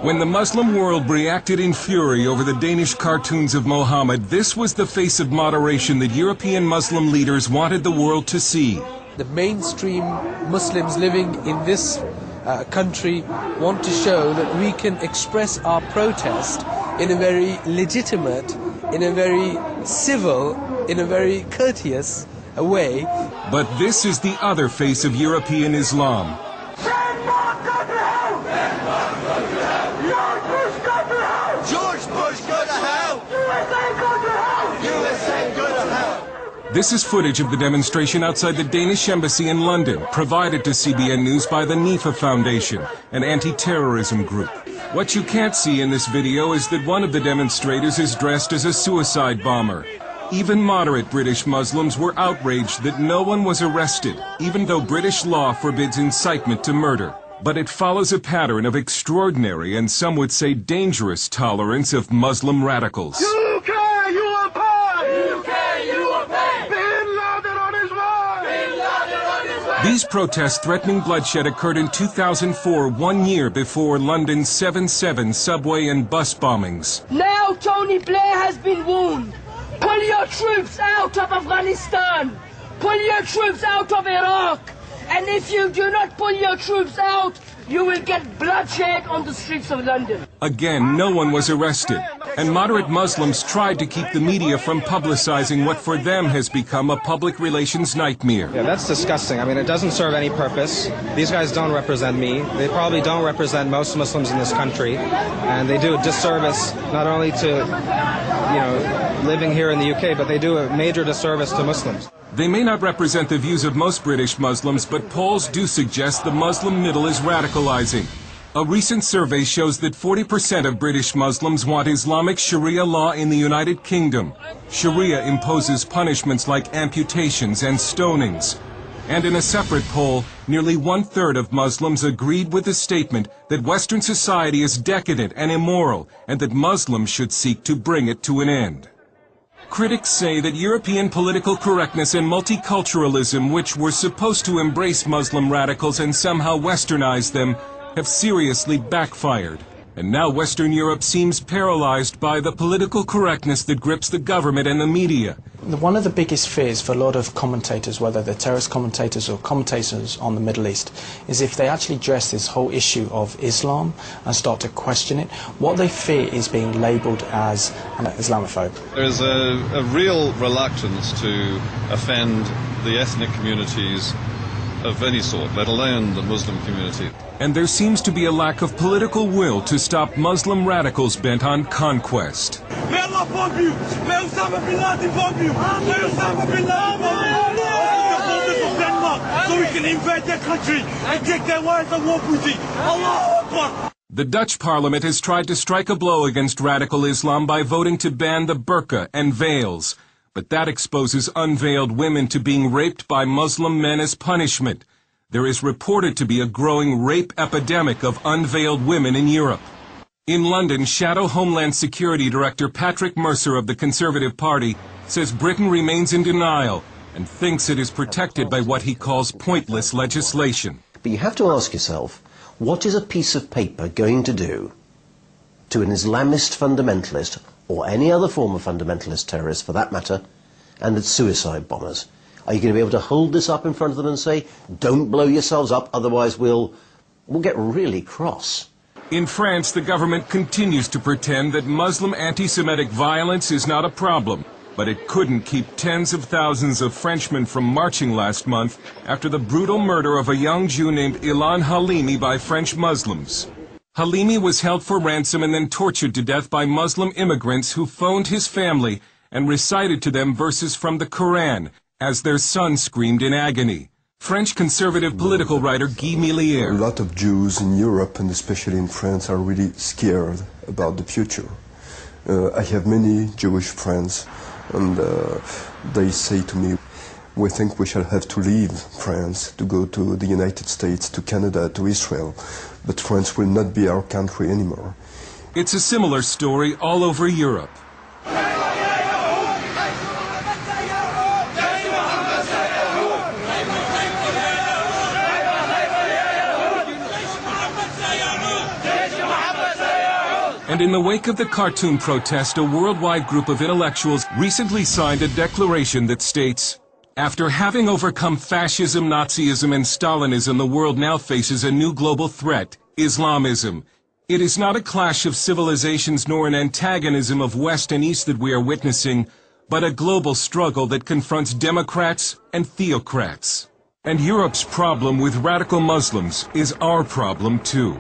When the Muslim world reacted in fury over the Danish cartoons of Mohammed, this was the face of moderation that European Muslim leaders wanted the world to see. The mainstream Muslims living in this country want to show that we can express our protest in a very legitimate, in a very civil, in a very courteous way. But this is the other face of European Islam. This is footage of the demonstration outside the Danish embassy in London, provided to CBN News by the NIFA Foundation, an anti-terrorism group. What you can't see in this video is that one of the demonstrators is dressed as a suicide bomber. Even moderate British Muslims were outraged that no one was arrested, even though British law forbids incitement to murder. But it follows a pattern of extraordinary and some would say dangerous tolerance of Muslim radicals. These protests threatening bloodshed occurred in 2004, 1 year before London's 7/7 subway and bus bombings. Now Tony Blair has been warned. Pull your troops out of Afghanistan. Pull your troops out of Iraq. And if you do not pull your troops out, you will get bloodshed on the streets of London. Again, no one was arrested. And moderate Muslims tried to keep the media from publicizing what for them has become a public relations nightmare. Yeah, that's disgusting. I mean, it doesn't serve any purpose. These guys don't represent me. They probably don't represent most Muslims in this country. And they do a disservice not only to, living here in the UK, but they do a major disservice to Muslims. They may not represent the views of most British Muslims, but polls do suggest the Muslim middle is radicalizing. A recent survey shows that 40% of British Muslims want Islamic Sharia law in the United Kingdom. Sharia imposes punishments like amputations and stonings. And in a separate poll, nearly 1/3 of Muslims agreed with the statement that Western society is decadent and immoral, and that Muslims should seek to bring it to an end. Critics say that European political correctness and multiculturalism, which were supposed to embrace Muslim radicals and somehow westernize them, have seriously backfired. And now Western Europe seems paralyzed by the political correctness that grips the government and the media. One of the biggest fears for a lot of commentators, whether they're terrorist commentators or commentators on the Middle East, is if they actually address this whole issue of Islam and start to question it, what they fear is being labelled as an Islamophobe. There is a real reluctance to offend the ethnic communities of any sort, let alone the Muslim community. And there seems to be a lack of political will to stop Muslim radicals bent on conquest. May Allah bomb you! May Osama bin Laden bomb you! May Osama bin Laden bomb you! Of Denmark, so we can invade their country and take their wives and war booty! Allahu Akbar! The Dutch parliament has tried to strike a blow against radical Islam by voting to ban the burqa and veils. But that exposes unveiled women to being raped by Muslim men as punishment. There is reported to be a growing rape epidemic of unveiled women in Europe. In London, Shadow Homeland Security Director Patrick Mercer of the Conservative Party says Britain remains in denial and thinks it is protected by what he calls pointless legislation. But you have to ask yourself, what is a piece of paper going to do to an Islamist fundamentalist, or any other form of fundamentalist terrorist for that matter, and its suicide bombers? Are you going to be able to hold this up in front of them and say, don't blow yourselves up, otherwise we'll get really cross? In France, the government continues to pretend that Muslim anti-Semitic violence is not a problem, but it couldn't keep tens of thousands of Frenchmen from marching last month after the brutal murder of a young Jew named Ilan Halimi by French Muslims. Halimi was held for ransom and then tortured to death by Muslim immigrants who phoned his family and recited to them verses from the Quran as their son screamed in agony. French conservative political writer Guy Millier. A lot of Jews in Europe, and especially in France, are really scared about the future. I have many Jewish friends, and they say to me, we think we shall have to leave France to go to the United States, to Canada, to Israel, but France will not be our country anymore. It's a similar story all over Europe. And in the wake of the cartoon protest, a worldwide group of intellectuals recently signed a declaration that states, "After having overcome fascism, Nazism, and Stalinism, the world now faces a new global threat, Islamism. It is not a clash of civilizations nor an antagonism of West and East that we are witnessing, but a global struggle that confronts democrats and theocrats. And Europe's problem with radical Muslims is our problem too."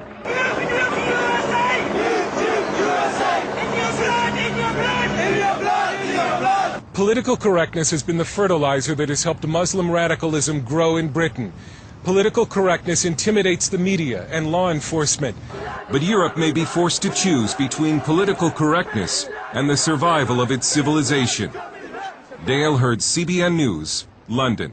Political correctness has been the fertilizer that has helped Muslim radicalism grow in Britain. Political correctness intimidates the media and law enforcement. But Europe may be forced to choose between political correctness and the survival of its civilization. Dale Hurd, CBN News, London.